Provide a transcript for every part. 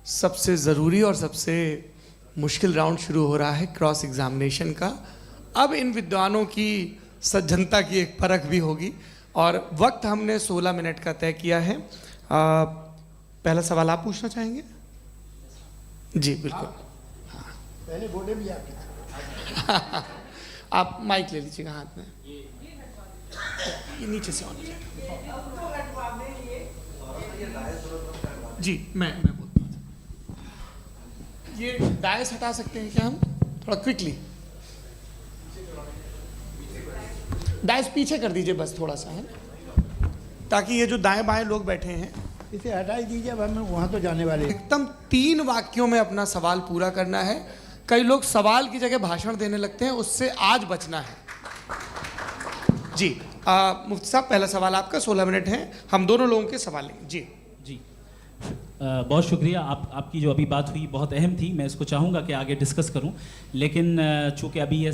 सबसे ज़रूरी और सबसे मुश्किल राउंड शुरू हो रहा है क्रॉस एग्जामिनेशन का। अब इन विद्वानों की सज्जनता की एक परख भी होगी और वक्त हमने 16 मिनट का तय किया है। पहला सवाल आप पूछना चाहेंगे? जी बिल्कुल। पहले बोले भी आपके आप माइक ले लीजिएगा हाथ में, ये नीचे से ऑन कीजिए। जी मैं बोलता हूँ, ये डायस हटा सकते हैं क्या हम थोड़ा क्विकली? डायस पीछे कर दीजिए बस थोड़ा सा, है ताकि ये जो दाएं बाएं लोग बैठे हैं इसे हटा ही दीजिए। अब हम वहाँ तो जाने वाले हैं। एकदम 3 वाक्यों में अपना सवाल पूरा करना है। कई लोग सवाल की जगह भाषण देने लगते हैं, उससे आज बचना है। जी मुफ्ती साहब, पहला सवाल आपका, 16 मिनट हैं, हम दोनों लोगों के सवाल लेंगे। जी जी बहुत शुक्रिया। आपकी जो अभी बात हुई बहुत अहम थी, मैं इसको चाहूँगा कि आगे डिस्कस करूँ, लेकिन चूँकि अभी ये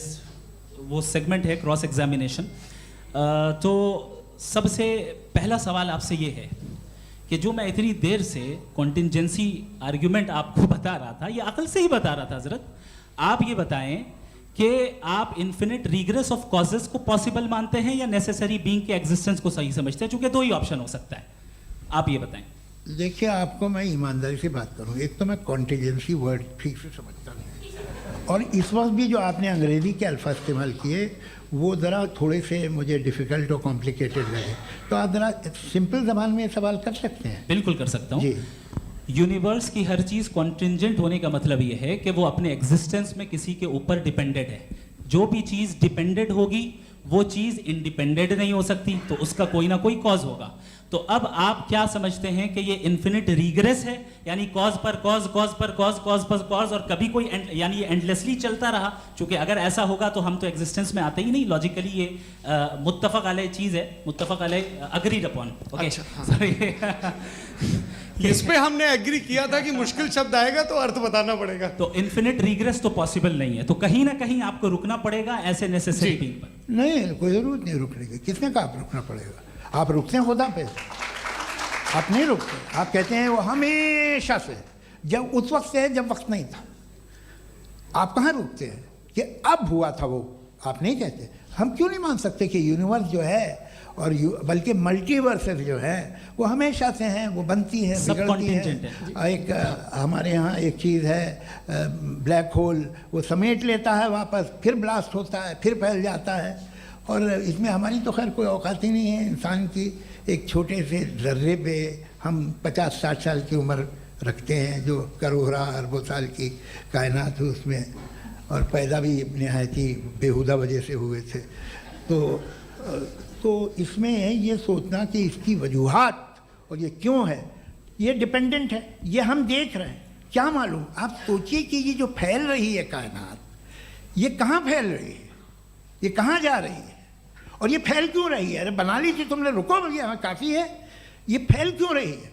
वो सेगमेंट है क्रॉस एग्जामिनेशन, तो सबसे पहला सवाल आपसे ये है कि जो मैं इतनी देर से कॉन्टिंजेंसी आर्ग्यूमेंट आपको बता रहा था, ये अकल से ही बता रहा था हजरत, आप ये बताएं कि आप इन्फिनिट रिग्रेस ऑफ कॉजेस को पॉसिबल मानते हैं या नेसेसरी बीइंग के एग्जिस्टेंस को सही समझते हैं? चूंकि 2 ही ऑप्शन हो सकता है, आप ये बताएं। देखिए, आपको मैं ईमानदारी से बात करूं, एक तो मैं कॉन्टिजेंसी वर्ड ठीक से समझता नहीं, और इस वक्त भी जो आपने अंग्रेजी के अल्फाज इस्तेमाल किए वो ज़रा थोड़े से मुझे डिफ़िकल्ट और कॉम्प्लिकेटेड लगे, तो आप ज़रा सिंपल ज़बान में सवाल कर सकते हैं? बिल्कुल कर सकता हूँ जी। यूनिवर्स की हर चीज़ कॉन्टिंजेंट होने का मतलब ये है कि वो अपने एग्जिस्टेंस में किसी के ऊपर डिपेंडेंट है। जो भी चीज़ डिपेंडेंट होगी वो चीज़ इंडिपेंडेंट नहीं हो सकती, तो उसका कोई ना कोई कॉज होगा। तो अब आप क्या समझते हैं कि ये इन्फिनिट रिग्रेस है, यानी कॉज पर कॉज, कॉज पर कॉज, कॉज पर कॉज, और कभी कोई यानी ये एंडलेसली चलता रहा? क्योंकि अगर ऐसा होगा तो हम तो एग्जिस्टेंस में आते ही नहीं। लॉजिकली ये मुत्तफक अलैह चीज़ है, मुत्तफक अलैह, अग्रीड अपॉन। ओके, इस पे हमने एग्री किया था कि मुश्किल शब्द आएगा तो अर्थ बताना पड़ेगा। तो इन्फिनिट रिग्रेस तो पॉसिबल नहीं है, तो कहीं ना कहीं आपको रुकना पड़ेगा ऐसे नेसेसरी बीइंग पर। नहीं, कोई ज़रूरत नहीं रुकने की। किसने कहा आप रुकना पड़ेगा? आप रुकते हैं खुदा पे, आप नहीं रुकते। आप कहते हैं वो हमेशा से, जब उस वक्त से है जब वक्त नहीं था। आप कहाँ रुकते हैं कि अब हुआ था वो? आप नहीं कहते। हम क्यों नहीं मान सकते कि यूनिवर्स जो है और बल्कि मल्टीवर्सेस जो है वो हमेशा से हैं, वो बनती है, बिगड़ती है। एक हमारे यहाँ एक चीज़ है, ब्लैक होल, वो समेट लेता है वापस, फिर ब्लास्ट होता है, फिर फैल जाता है, और इसमें हमारी तो खैर कोई औकात ही नहीं है। इंसान की एक छोटे से ज़र्रे पे हम 50-60 साल की उम्र रखते हैं, जो करोड़ों अरबों साल की कायनात है उसमें, और पैदा भी नहायत ही बेहुदा वजह से हुए थे। तो इसमें ये सोचना कि इसकी वजूहात और ये क्यों है, ये डिपेंडेंट है, ये हम देख रहे हैं, क्या मालूम। आप सोचिए कि ये जो फैल रही है कायनात, ये कहाँ फैल रही है, ये कहाँ जा रही है, और ये फैल क्यों रही है? अरे बना ली थी तुमने, रुको भैया, हाँ काफ़ी है। ये फैल क्यों रही है?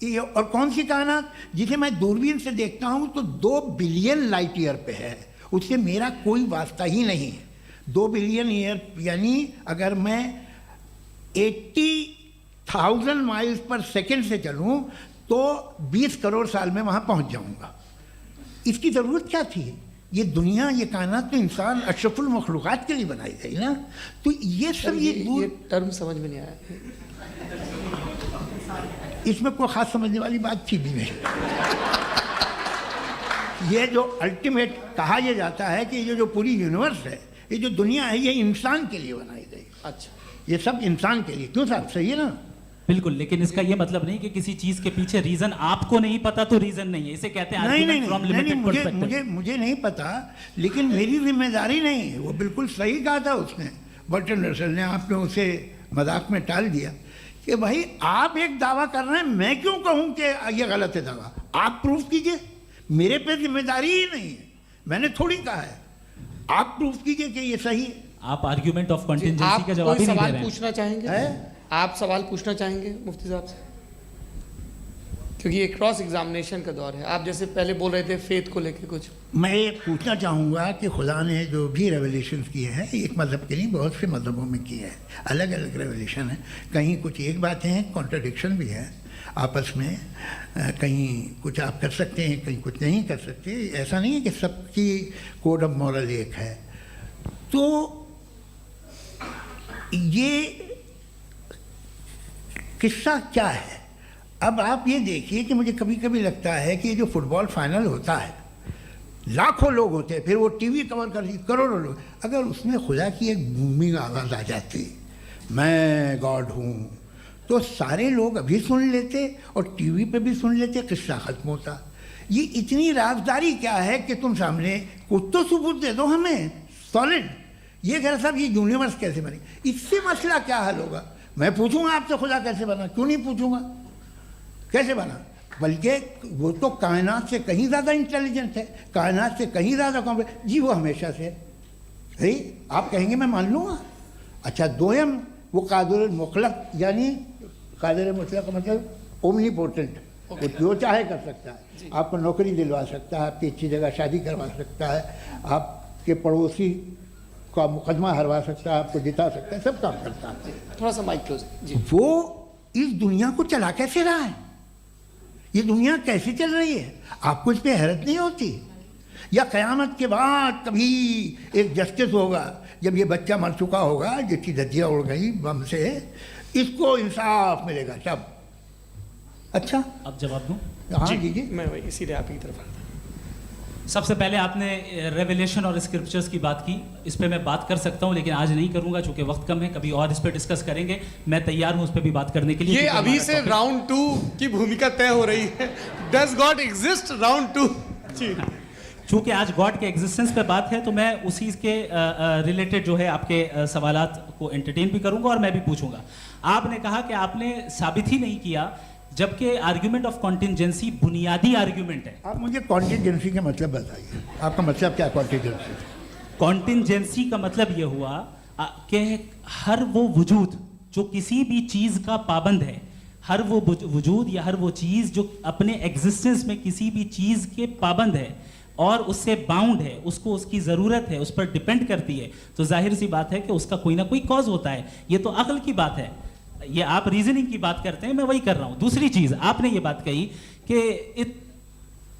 ये और कौन सी कायनात जिसे मैं दूरबीन से देखता हूँ तो 2 बिलियन लाइट ईयर पे है, उससे मेरा कोई वास्ता ही नहीं है। 2 बिलियन ईयर यानी अगर मैं 80,000 माइल्स पर सेकेंड से चलूँ तो 20 करोड़ साल में वहाँ पहुँच जाऊँगा। इसकी ज़रूरत क्या थी? ये दुनिया, ये कायनात तो इंसान अशरफुल मखलूक़ात के लिए बनाई गई ना। तो ये सब ये टर्म समझ में नहीं आया, इसमें कोई ख़ास समझने वाली बात थी भी नहीं। ये जो अल्टीमेट कहा यह जाता है कि ये जो पूरी यूनिवर्स है, ये जो दुनिया है, ये इंसान के लिए बनाई गई। अच्छा, ये सब इंसान के लिए। क्यों साहब, सही है ना? बिल्कुल, लेकिन इसका ये मतलब नहीं कि किसी चीज के पीछे रीजन आपको नहीं पता तो रीजन नहीं है। इसे कहते हैं नहीं, मुझे नहीं पता, लेकिन मेरी जिम्मेदारी नहीं है। वो बिल्कुल सही कहा था उसने, बर्टन रसल ने। आपने उसे मजाक में टाल दिया कि भाई आप एक दावा कर रहे हैं, मैं क्यों कहूँ कि ये गलत है दावा? आप प्रूफ कीजिए, मेरे पे जिम्मेदारी ही नहीं है, मैंने थोड़ी कहा है। आप प्रूफ कीजिए कि ये सही है। आप आर्ग्यूमेंट ऑफ कॉन्टिंजेंसी का जवाब ही नहीं दे रहे हैं। पूछना चाहेंगे? आप सवाल पूछना चाहेंगे मुफ्ती साहब से? क्योंकि ये क्रॉस एग्जामिनेशन का दौर है। आप जैसे पहले बोल रहे थे फेथ को लेके कुछ। मैं ये पूछना चाहूँगा कि खुदा ने जो भी रेवलेशन किए हैं, एक मज़हब के नहीं बहुत से मज़हबों में किए हैं, अलग अलग रेवलेशन है। कहीं कुछ एक बातें हैं, कॉन्ट्रडिक्शन भी है। आपस में कहीं कुछ आप कर सकते हैं, कहीं कुछ नहीं कर सकते। ऐसा नहीं है कि सबकी कोड ऑफ मॉरल एक है। तो ये किस्सा क्या है? अब आप ये देखिए कि मुझे कभी कभी लगता है कि ये जो फुटबॉल फाइनल होता है, लाखों लोग होते हैं, फिर वो टीवी कवर कर करोड़ों लोग, अगर उसमें खुदा की एक भूमि आवाज़ आ जाती, मैं गॉड हूँ, तो सारे लोग अभी सुन लेते और टीवी पे भी सुन लेते, किस्सा खत्म होता। ये इतनी राजदारी क्या है कि तुम सामने कुछ तो सबूत दे दो हमें सॉलिड। ये कह साहब ये यूनिवर्स कैसे बनी, इससे मसला क्या हल होगा? मैं पूछूंगा आपसे खुदा कैसे बना? क्यों नहीं पूछूंगा कैसे बना? बल्कि वो तो कायनात से कहीं ज़्यादा इंटेलिजेंट है, कायनात से कहीं ज़्यादा कॉम्प्लेक्स। जी वो हमेशा से है। आप कहेंगे मैं मान लूँगा। अच्छा, दोयम वो कादिर मुतलक, यानी कादिर मुतलक का मतलब ओमनीपोटेंट, वो जो चाहे कर सकता है। आपको नौकरी दिलवा सकता है, आपकी अच्छी जगह शादी करवा सकता है, आपके पड़ोसी का मुकदमा हरवा सकता है, आपको जिता सकता है, सब काम करता है। थोड़ा सा माइक क्लोज जी। वो इस दुनिया को चला कैसे रहा है? ये दुनिया कैसे चल रही है? आपको इस पर हैरत नहीं होती? या क़यामत के बाद कभी एक जस्टिस होगा, जब ये बच्चा मर चुका होगा जिसकी धज्जियाँ उड़ गई बम से, इसको इंसाफ मिलेगा तब? अच्छा, अब जवाब दूं? हाँ जी, दीजिए। मैं वही इसीलिए आप ही की तरफ आता हूं। सबसे पहले आपने रेवलेशन और स्क्रिप्चर्स की बात की, इस पे मैं बात कर सकता हूं लेकिन आज नहीं करूंगा चूंकि वक्त कम है, कभी और इस पे डिस्कस करेंगे। मैं तैयार हूं उस पे भी बात करने के लिए। ये क्योंकि अभी हमारा से topic- राउंड 2 की भूमिका तय हो रही है। Does God exist round 2? जी, चूंकि आज गॉड के एग्जिस्टेंस पे बात है तो मैं उसी के रिलेटेड जो है आपके सवालात को एंटरटेन भी करूंगा और मैं भी पूछूंगा। आपने कहा कि आपने साबित ही नहीं किया, जबकि आर्ग्यूमेंट ऑफ कॉन्टिजेंसी बुनियादी आर्ग्यूमेंट है। आप मुझे कॉन्टिजेंसी का मतलब बताइए, आपका मतलब क्या कॉन्टिजेंसी? कॉन्टिजेंसी का मतलब यह हुआ कि हर वो वजूद जो किसी भी चीज़ का पाबंद है, हर वो वजूद या हर वो चीज़ जो अपने एग्जिस्टेंस में किसी भी चीज़ के पाबंद है और उससे बाउंड है, उसको उसकी ज़रूरत है, उस पर डिपेंड करती है, तो जाहिर सी बात है कि उसका कोई ना कोई कॉज होता है। ये तो अक्ल की बात है। ये आप रीजनिंग की बात करते हैं, मैं वही कर रहा हूँ। दूसरी चीज़ आपने ये बात कही कि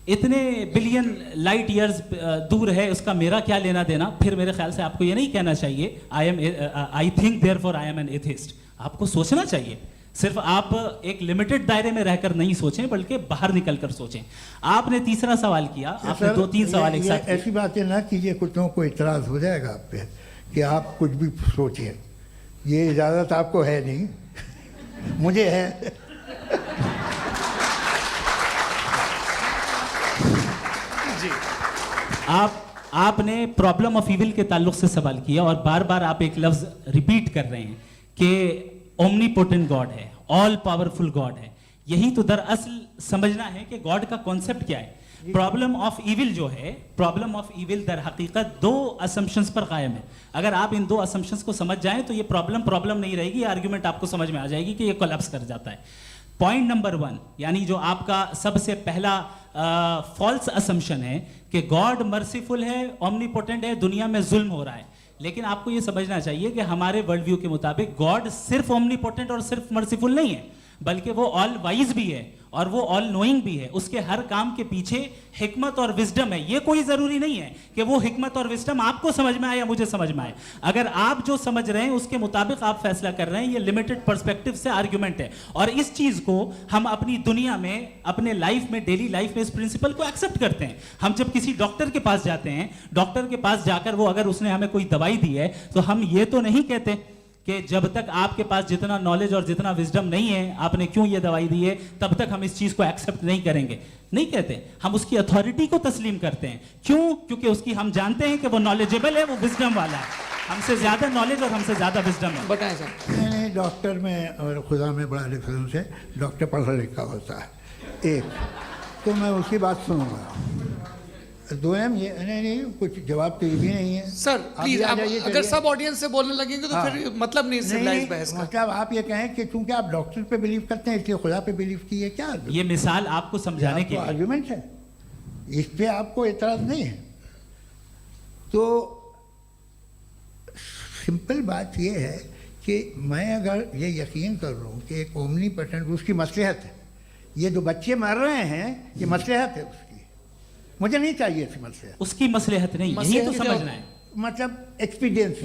इतने बिलियन लाइट ईयर्स दूर है, उसका मेरा क्या लेना देना। फिर मेरे ख्याल से आपको ये नहीं कहना चाहिए I think therefore I am an atheist. आपको सोचना चाहिए, सिर्फ आप एक लिमिटेड दायरे में रहकर नहीं सोचें बल्कि बाहर निकलकर सोचें। आपने तीसरा सवाल किया, आपने 2-3 सवाल एक साथ। ऐसी बातें ना कीजिए, कुछ लोगों को इतराज़ हो जाएगा आप पे कि आप कुछ भी सोचिए। ये इजाज़त आपको है नहीं, मुझे है। जी, आपने प्रॉब्लम ऑफ इविल के ताल्लुक से सवाल किया और बार बार आप एक लफ्ज रिपीट कर रहे हैं कि ओमनीपोटेंट गॉड है, ऑल पावरफुल गॉड है। यही तो दरअसल समझना है कि गॉड का कॉन्सेप्ट क्या है। प्रॉब्लम ऑफ इविल जो है, प्रॉब्लम ऑफ इविल दर हकीकत 2 असम्पशंस पर कायम है। अगर आप इन 2 असम्पशंस को समझ जाएं तो ये प्रॉब्लम नहीं रहेगी, ये आर्ग्यूमेंट आपको समझ में आ जाएगी कि ये कोलैप्स कर जाता है। पॉइंट नंबर 1, यानी जो आपका सबसे पहला फॉल्स असम्पशन है कि गॉड मर्सीफुल है, ओमनीपोटेंट है, दुनिया में जुल्म हो रहा है। लेकिन आपको ये समझना चाहिए कि हमारे वर्ल्ड व्यू के मुताबिक गॉड सिर्फ ओमनीपोटेंट और सिर्फ मर्सीफुल नहीं है, बल्कि वो ऑल वाइज भी है और वो ऑल नोइंग भी है। उसके हर काम के पीछे हिकमत और विजडम है। ये कोई जरूरी नहीं है कि वो हिकमत और विजडम आपको समझ में आए या मुझे समझ में आए। अगर आप जो समझ रहे हैं उसके मुताबिक आप फैसला कर रहे हैं, ये लिमिटेड पर्सपेक्टिव से आर्ग्यूमेंट है। और इस चीज को हम अपनी दुनिया में, अपने लाइफ में, डेली लाइफ में इस प्रिंसिपल को एक्सेप्ट करते हैं। हम जब किसी डॉक्टर के पास जाते हैं, डॉक्टर के पास जाकर वो अगर उसने हमें कोई दवाई दी है तो हम ये तो नहीं कहते कि जब तक आपके पास जितना नॉलेज और जितना विजडम नहीं है, आपने क्यों ये दवाई दी है, तब तक हम इस चीज को एक्सेप्ट नहीं करेंगे। नहीं कहते, हम उसकी अथॉरिटी को तस्लीम करते हैं। क्यों? क्योंकि उसकी हम जानते हैं कि वो नॉलेजेबल है, वो विजडम वाला है, हमसे ज्यादा नॉलेज और हमसे ज्यादा विजडम है। बताएं सर। मैंने डॉक्टर में और खुदा में बड़ा डिफरेंस है। डॉक्टर पढ़ा लिखा होता है एक, तो मैं उसकी बात सुनूंगा। दोयम ये नहीं, कुछ जवाब तो ये भी नहीं है सर प्लीज, आ आप जाइए, अगर चलिए। सब ऑडियंस से बोलने लगेंगे तो हाँ। फिर मतलब नहीं सिविलाइज्ड बहस का। मतलब आप ये कहें कि चूंकि आप डॉक्टर पे बिलीव करते हैं इसलिए खुदा पे बिलीव कीजिए, क्या ये मिसाल आपको समझाने के लिए। आर्ग्यूमेंट है, इस पे आपको एतराज नहीं है। तो सिंपल बात ये है कि मैं अगर ये यकीन कर रहा हूँ कि एक ओमनीपोटेंट, उसकी मसलहत है ये जो बच्चे मर रहे हैं ये मसलहत है उसकी, मुझे नहीं चाहिए ऐसी मसलहत। उसकी मसलहत नहीं, यही तो मसलहत समझना है। मतलब एक्सपीरियंस।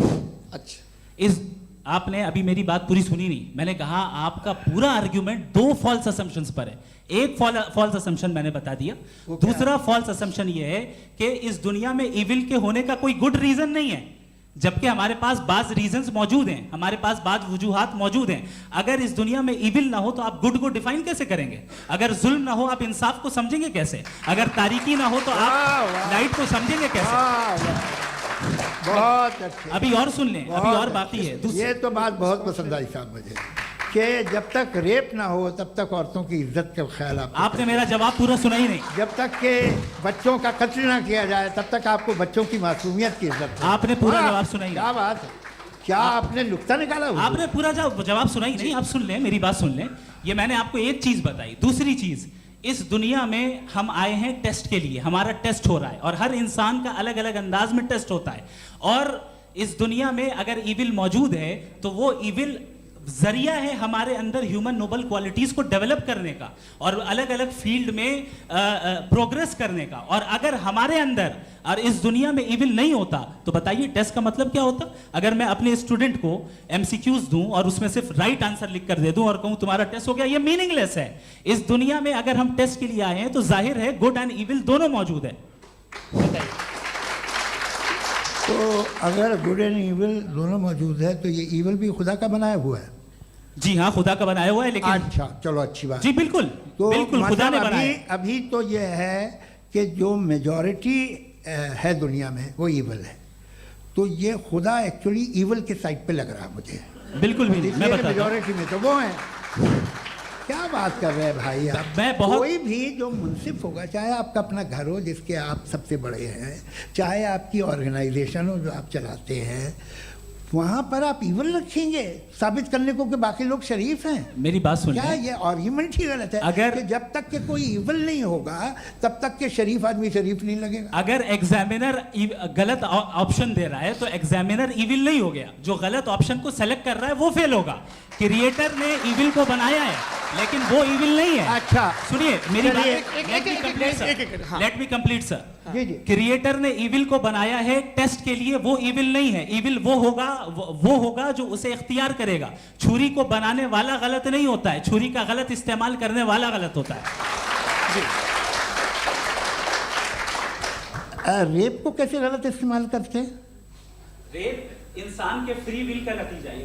अच्छा, इस आपने अभी मेरी बात पूरी सुनी नहीं। मैंने कहा आपका पूरा आर्ग्यूमेंट दो फॉल्स असम्पशंस पर है। एक फॉल्स असम्पशन मैंने बता दिया, दूसरा फॉल्स असम्पशन ये है कि इस दुनिया में इविल के होने का कोई गुड रीजन नहीं है, जबकि हमारे पास बाज रीजंस मौजूद हैं, हमारे पास बाज वजूहात मौजूद हैं। अगर इस दुनिया में इविल ना हो तो आप गुड को डिफाइन कैसे करेंगे? अगर जुल्म ना हो आप इंसाफ को समझेंगे कैसे? अगर तारीकी ना हो तो आप लाइट को समझेंगे कैसे? बहुत अच्छे। अभी और सुन लें, अभी और बाकी है। ये तो बात बहुत पसंद आई साहब मुझे, कि जब तक रेप ना हो तब तक औरतों की इज्जत का ख्याल आपने मेरा जवाब पूरा सुना ही नहीं। जब तक के बच्चों का कत्ल ना किया जाए तब तक आपको बच्चों की मासूमियत की इज्जत है। आपने पूरा जवाब सुना ही नहीं। क्या बात है, क्या आपने नुक्ता निकाला हुआ? आपने पूरा जवाब सुना ही नहीं। आप सुन लें, मेरी बात सुन लें। ये मैंने आपको एक चीज बताई। दूसरी चीज, इस दुनिया में हम आए हैं टेस्ट के लिए, हमारा टेस्ट हो रहा है और हर इंसान का अलग अलग अंदाज में टेस्ट होता है। और इस दुनिया में अगर इविल मौजूद है तो वो इविल जरिया है हमारे अंदर ह्यूमन नोबल क्वालिटीज को डेवलप करने का और अलग अलग फील्ड में प्रोग्रेस करने का। और अगर हमारे अंदर और इस दुनिया में इविल नहीं होता तो बताइए टेस्ट का मतलब क्या होता? अगर मैं अपने स्टूडेंट को एमसीक्यूज दूं और उसमें सिर्फ राइट आंसर लिख कर दे दूं और कहूं तुम्हारा टेस्ट हो गया, ये मीनिंगलेस है। इस दुनिया में अगर हम टेस्ट के लिए आए हैं तो जाहिर है गुड एंड इविल दोनों मौजूद है। बताइए। तो अगर गुड एंड इविल दोनों मौजूद है तो ये इविल भी खुदा का बनाया हुआ है? जी हाँ, खुदा का बनाया हुआ है। लेकिन अच्छा, चलो अच्छी बात। जी बिल्कुल, तो बिल्कुल खुदा ने बनाया। अभी तो ये है कि जो मेजॉरिटी है दुनिया में वो इविल है, तो ये खुदा एक्चुअली इविल के साइड पे लग रहा है मुझे। बिल्कुल भी नहीं, मैं बताता हूं। मेजॉरिटी में तो वो है। क्या बात कर रहे हैं भाई आप? कोई भी जो मुंसिफ होगा, चाहे आपका अपना घर हो जिसके आप सबसे बड़े हैं, चाहे आपकी ऑर्गेनाइजेशन हो जो आप चलाते हैं, वहां पर आप इविल रखेंगे साबित करने को कि बाकी लोग शरीफ हैं? मेरी बात सुन क्या ये आर्ग्यूमेंट ही गलत है? अगर कि जब तक के कोई इविल नहीं होगा तब तक के शरीफ आदमी शरीफ नहीं लगेगा। अगर एग्जामिनर गलत ऑप्शन दे रहा है तो एग्जामिनर इविल नहीं हो गया। जो गलत ऑप्शन को सेलेक्ट कर रहा है वो फेल होगा। क्रिएटर ने इविल को बनाया है लेकिन वो इविल नहीं है। अच्छा सुनिए मेरी बात, हाँ। Let me complete sir. जी जी। क्रिएटर ने इविल को बनाया है टेस्ट के लिए, वो इविल नहीं है। इविल वो होगा जो उसे इख्तियार करेगा। छुरी को बनाने वाला गलत नहीं होता है, छुरी का गलत इस्तेमाल करने वाला गलत होता है। जी। रेप को कैसे गलत इस्तेमाल करते हैं? रेप इंसान के फ्री विल का नतीजा है।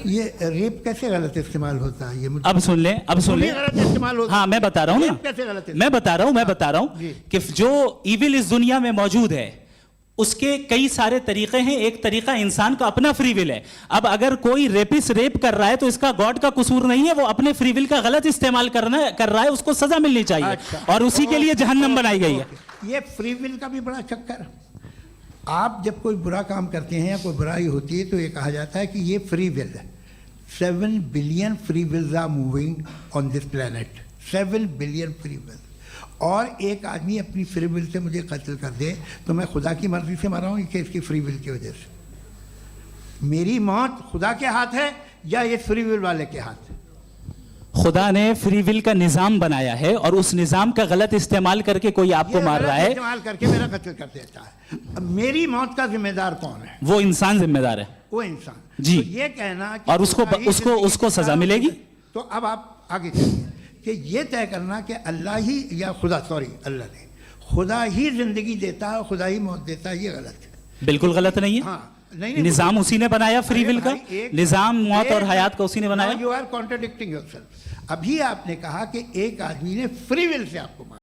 ये रेप कैसे गलत इस्तेमाल होता है? ये मुझे अब सुन लें, अब सुन लें। गलत इस्तेमाल होता है। हाँ मैं बता रहा हूँ ना, कैसे गलत मैं बता रहा हूँ कि जो इविल इस दुनिया में मौजूद है उसके कई सारे तरीके हैं। एक तरीका इंसान का अपना फ्री विल है। अब अगर कोई रेपिस्ट रेप कर रहा है तो इसका गॉड का कसूर नहीं है, वो अपने फ्री विल का गलत इस्तेमाल कर रहा है, उसको सजा मिलनी चाहिए। अच्छा। और उसी के लिए जहन्नम बनाई गई है। ये फ्री विल का भी बड़ा चक्कर। आप जब कोई बुरा काम करते हैं या कोई बुराई होती है तो ये कहा जाता है कि ये फ्री विल है। 7 billion free wills are moving on this planet. 7 billion free will. और एक आदमी अपनी फ्री विल से मुझे कत्ल कर दे तो मैं खुदा की मर्जी से मरा हूँ कि इसकी फ्री विल की वजह से? मेरी मौत खुदा के हाथ है या ये फ्री विल वाले के हाथ है? खुदा ने फ्री विल का निजाम बनाया है और उस निजाम का गलत इस्तेमाल करके कोई आपको मार रहा है, इस्तेमाल करके मेरा कत्ल कर देता है। अब मेरी मौत का जिम्मेदार कौन है? वो इंसान जिम्मेदार है। वो इंसान। जी। तो ये कहना कि और उसको सजा मिलेगी। तो अब आप आगे चलिए कि ये तय करना कि अल्लाह ही या खुदा, सॉरी अल्लाह ने, खुदा ही जिंदगी देता है, खुदा ही मौत देता है, ये गलत है। बिल्कुल गलत नहीं है। हाँ, नहीं, निजाम उसी ने बनाया फ्री विल का। निजाम मौत और हयात का उसी ने बनाया। You are contradicting yourself. अभी आपने कहा कि एक आदमी ने फ्री विल से आपको मारा।